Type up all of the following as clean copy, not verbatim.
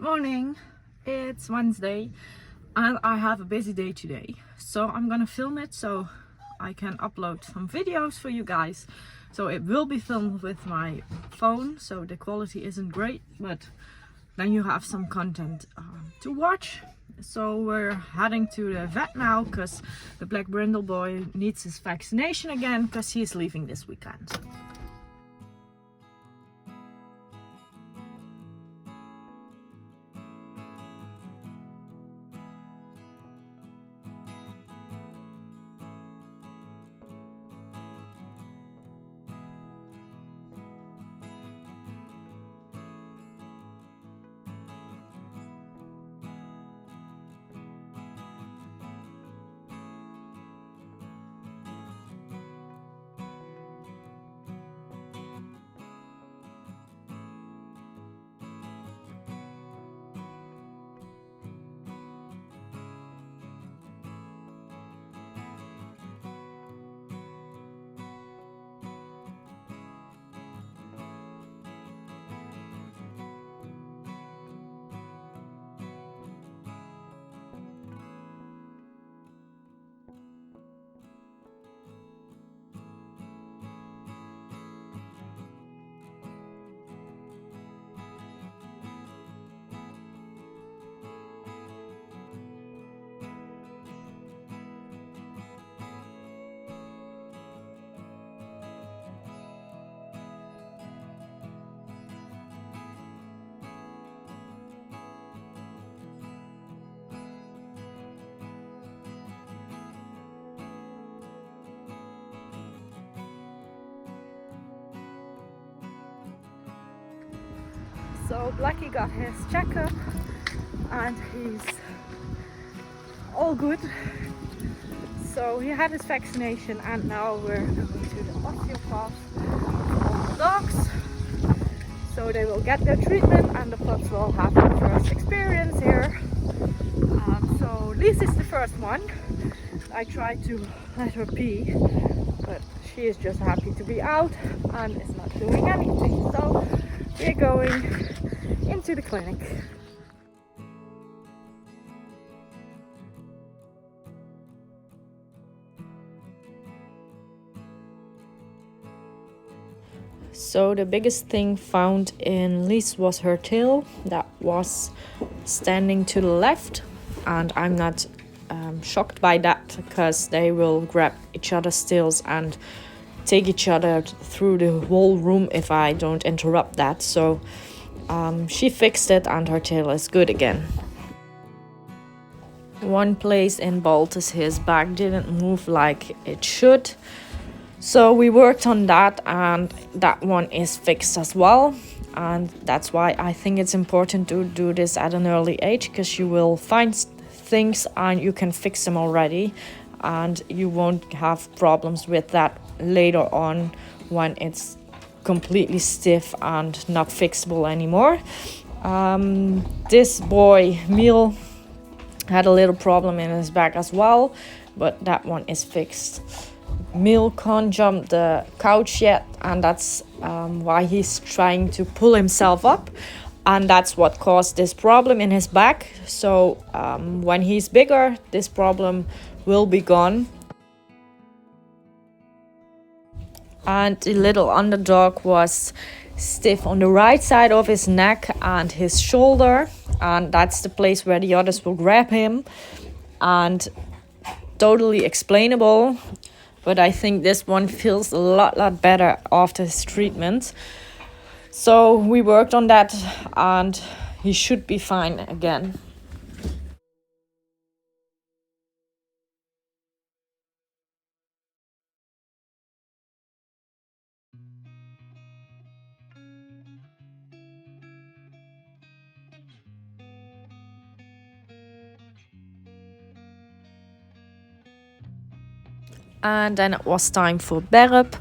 morning. It's Wednesday and I have a busy day today, so I'm gonna film it so I can upload some videos for you guys. So it will be filmed with my phone, so the quality isn't great, but then you have some content to watch. So we're heading to the vet now because the black brindle boy needs his vaccination again because he's leaving this weekend. So Blacky got his checkup and he's all good. So he had his vaccination and now we're going to the osteopath for the dogs. So they will get their treatment and the pups will have their first experience here. So Lise is the first one. I tried to let her pee, but she is just happy to be out and is not doing anything. So we're going into the clinic. So the biggest thing found in Lise was her tail that was standing to the left, and I'm not shocked by that because they will grab each other's tails and take each other through the whole room if I don't interrupt that. So she fixed it and her tail is good again. One place in Baltus, his back didn't move like it should. So we worked on that and that one is fixed as well. And that's why I think it's important to do this at an early age, because you will find things and you can fix them already. And you won't have problems with that later on when it's completely stiff and not fixable anymore. This boy, Meal, had a little problem in his back as well, but that one is fixed. Meal can't jump the couch yet, and that's why he's trying to pull himself up, and that's what caused this problem in his back. So when he's bigger, this problem will be gone. And the little underdog was stiff on the right side of his neck and his shoulder, and that's the place where the others will grab him, and totally explainable. But I think this one feels a lot better after his treatment. So we worked on that and he should be fine again. And then it was time for Berp,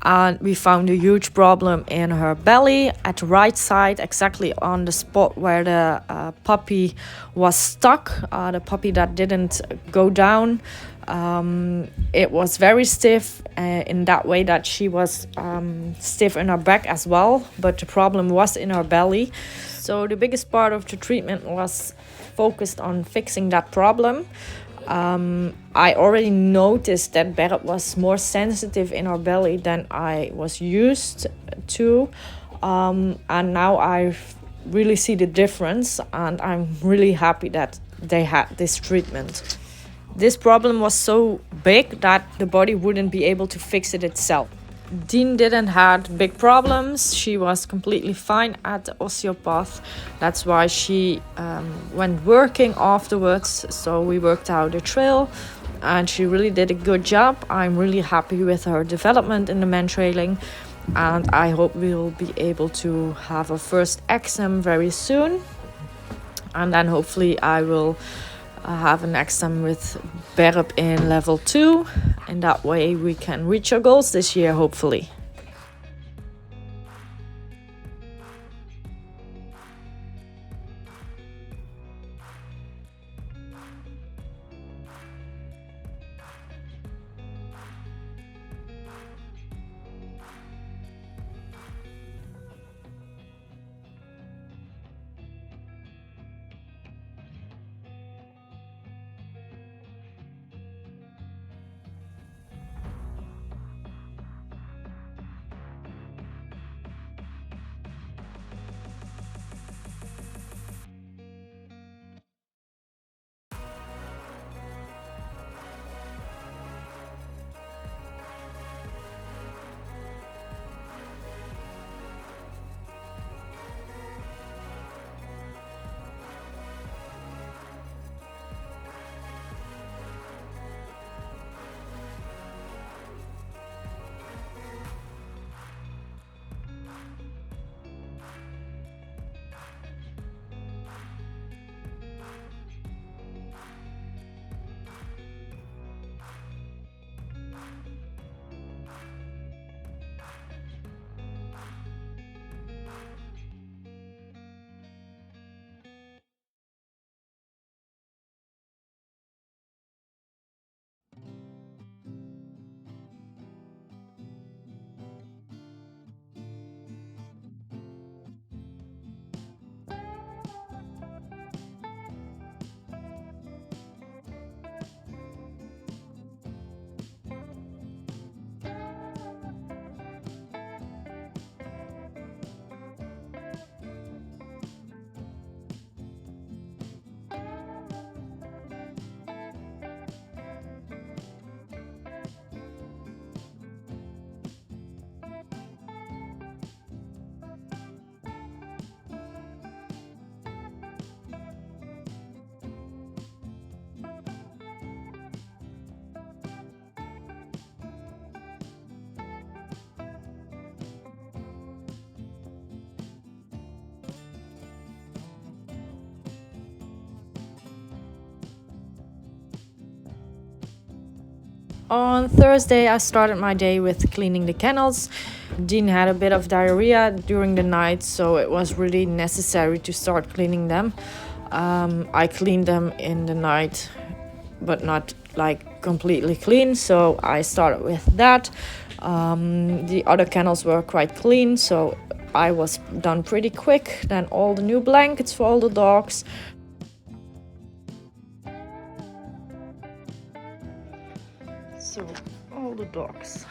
and we found a huge problem in her belly at the right side, exactly on the spot where the puppy was stuck, the puppy that didn't go down. It was very stiff in that way that she was stiff in her back as well, but the problem was in her belly. So the biggest part of the treatment was focused on fixing that problem. I already noticed that Berat was more sensitive in our belly than I was used to. And now I really see the difference, and I'm really happy that they had this treatment. This problem was so big that the body wouldn't be able to fix it itself. Dean didn't have big problems. She was completely fine at the osteopath. That's why she went working afterwards. So we worked out a trail and she really did a good job. I'm really happy with her development in the man trailing, and I hope we'll be able to have a first exam very soon. And then hopefully I will have an exam with Berp in level 2, and that way we can reach our goals this year, hopefully. On Thursday, I started my day with cleaning the kennels. Dean had a bit of diarrhea during the night, so it was really necessary to start cleaning them. I cleaned them in the night, but not like completely clean, so I started with that. The other kennels were quite clean, so I was done pretty quick. Then all the new blankets for all the dogs. So all the dogs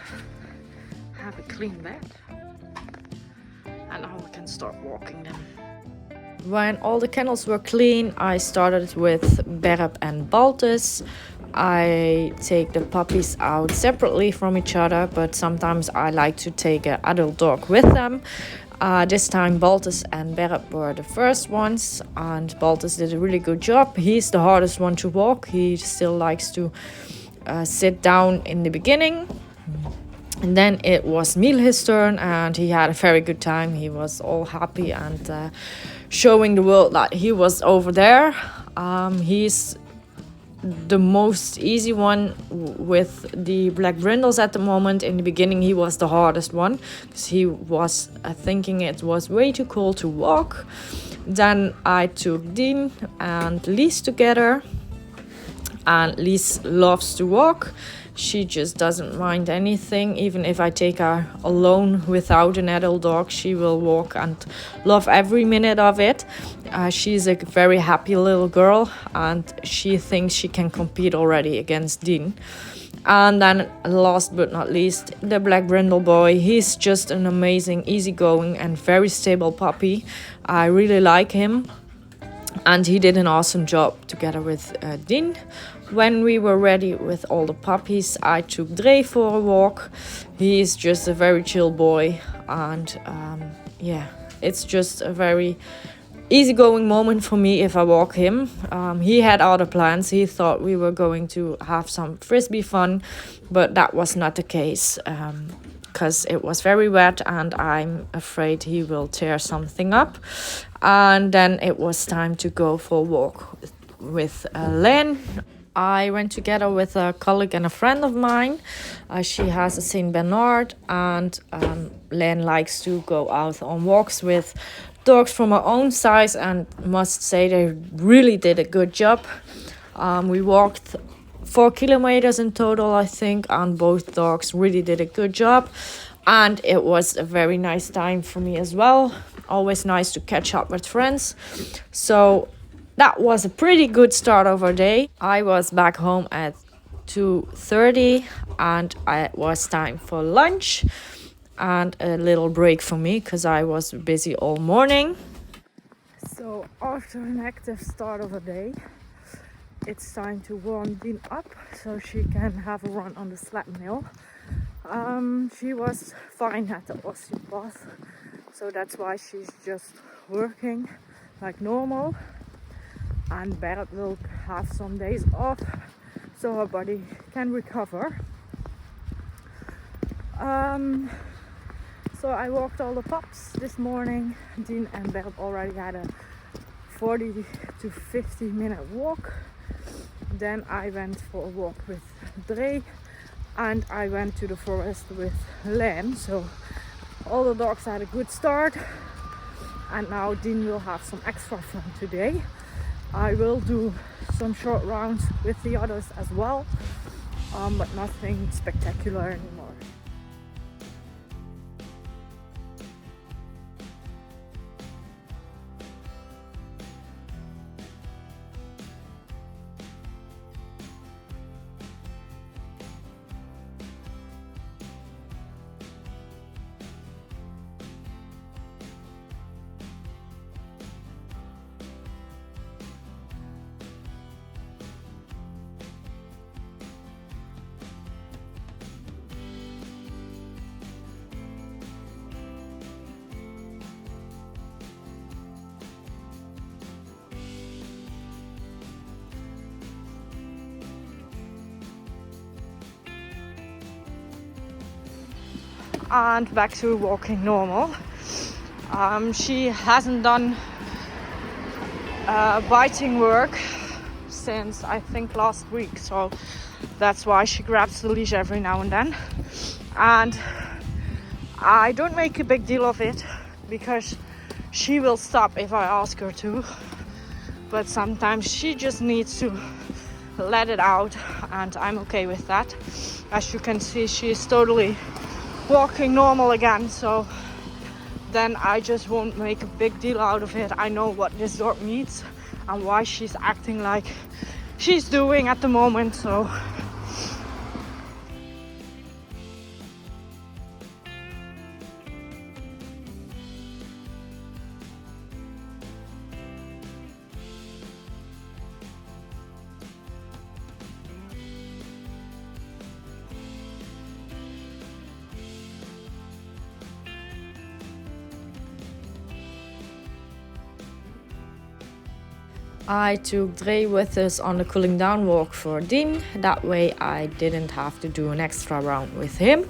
have a clean bed, and now we can start walking them. When all the kennels were clean, I started with Berp and Baltus. I take the puppies out separately from each other, but sometimes I like to take an adult dog with them. This time Baltus and Berp were the first ones, and Baltus did a really good job. He's the hardest one to walk. He still likes to sit down in the beginning. And then it was Miel his turn, and he had a very good time. He was all happy and showing the world that he was over there. He's the most easy one with the black brindles at the moment. In the beginning he was the hardest one because he was thinking it was way too cold to walk. Then I took Dean and Lies together. And Lise loves to walk. She just doesn't mind anything. Even if I take her alone without an adult dog, she will walk and love every minute of it. She's a very happy little girl, and she thinks she can compete already against Dean. And then last but not least, the Black Brindle boy. He's just an amazing, easygoing and very stable puppy. I really like him. And he did an awesome job together with Dean. When we were ready with all the puppies, I took Dre for a walk. He is just a very chill boy, and it's just a very easygoing moment for me if I walk him. He had other plans. He thought we were going to have some frisbee fun, but that was not the case. Because it was very wet and I'm afraid he will tear something up. And then it was time to go for a walk with Len. I went together with a colleague and a friend of mine. She has a Saint Bernard, and Len likes to go out on walks with dogs from her own size, and must say they really did a good job. We walked 4 kilometers in total, I think, and both dogs really did a good job. And it was a very nice time for me as well. Always nice to catch up with friends. So that was a pretty good start of our day. I was back home at 2:30, and it was time for lunch and a little break for me because I was busy all morning. So after an active start of a day, it's time to warm Dean up so she can have a run on the sled mill. She was fine at the osteopath, so that's why she's just working like normal. And Bert will have some days off so her body can recover. So I walked all the pups this morning. Dean and Bert already had a 40 to 50 minute walk. Then I went for a walk with Dre, and I went to the forest with Len. So all the dogs had a good start, and now Dean will have some extra fun today. I will do some short rounds with the others as well, but nothing spectacular anymore. And back to walking normal. She hasn't done biting work since I think last week, so that's why she grabs the leash every now and then. And I don't make a big deal of it because she will stop if I ask her to, but sometimes she just needs to let it out, and I'm okay with that. As you can see, she is totally walking normal again, so then I just won't make a big deal out of it. I know what this dog needs and why she's acting like she's doing at the moment, so I took Dre with us on the cooling down walk for Dean. That way I didn't have to do an extra round with him.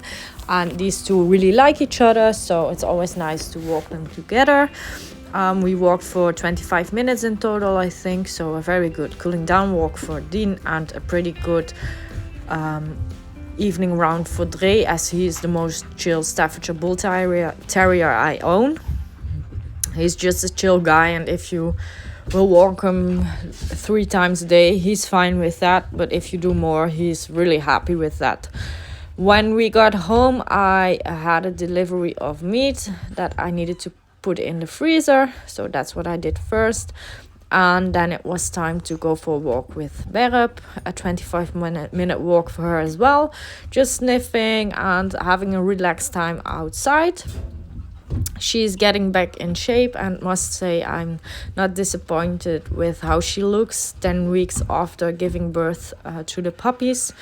And these two really like each other, so it's always nice to walk them together. We walked for 25 minutes in total, I think. So a very good cooling down walk for Dean and a pretty good evening round for Dre, as he is the most chill Staffordshire Bull Terrier I own. He's just a chill guy, and if you will walk him 3 times a day. He's fine with that, but if you do more, he's really happy with that. When we got home, I had a delivery of meat that I needed to put in the freezer, so that's what I did first. And then it was time to go for a walk with Berup, a 25-minute walk for her as well, just sniffing and having a relaxed time outside. She's getting back in shape, and must say I'm not disappointed with how she looks 10 weeks after giving birth to the puppies.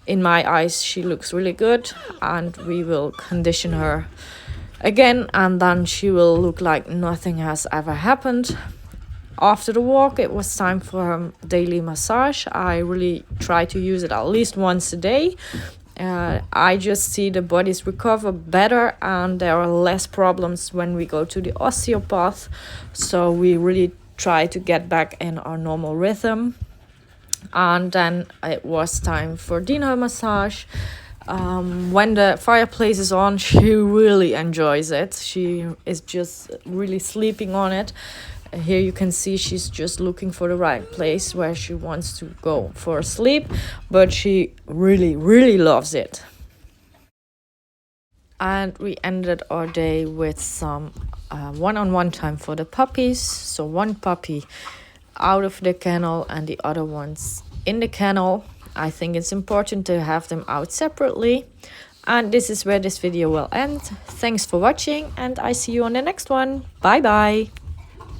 In my eyes, she looks really good, and we will condition her again, and then she will look like nothing has ever happened. After the walk, it was time for her daily massage. I really try to use it at least once a day. I just see the bodies recover better, and there are less problems when we go to the osteopath. So we really try to get back in our normal rhythm. And then it was time for dinner massage. When the fireplace is on, she really enjoys it. She is just really sleeping on it. Here you can see she's just looking for the right place where she wants to go for a sleep, but she really loves it. And we ended our day with some one-on-one time for the puppies. So one puppy out of the kennel and the other ones in the kennel. I think it's important to have them out separately. And this is where this video will end. Thanks for watching, and I see you on the next one. Bye bye.